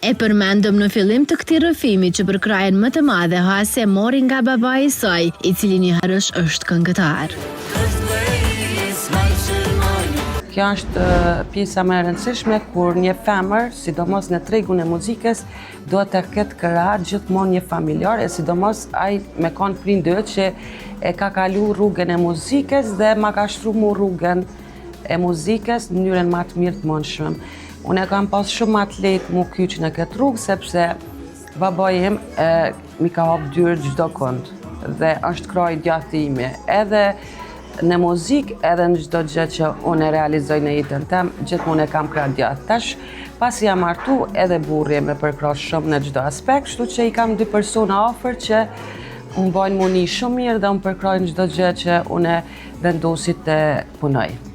E përmendëm në fillim të këtij rrëfimi që për krajen më të madhe Hase mori nga babai i saj, i cili njëherësh është këngëtar. Kjo është pjesa më e rëndësishme kur një femër, sidomos në tregun e muzikës, duhet të ketë krah gjithmonë një familjar, e sidomos ai me kanë prindër që e ka kalu rrugën e muzikës dhe ma ka shtru mu rrugën e muzikës në mënyrën më të mirë të mundshme. Unë e kam pas shumë atlet mu kyç në këtë rrugë, sepse babai im mi ka hap dyrë çdo kënd dhe është krahë i djathtë ime. Edhe në muzikë, edhe në çdo gjë që unë e realizoj në jetën tem, gjithmonë e kam krah djathtë. Tash, pasi jam martu, edhe burri më përkrah shumë në çdo aspekt, kështu që i kam dy persona afër që më bajnë muni shumë mirë dhe më përkrajnë çdo gjë që unë vendosi të punoj.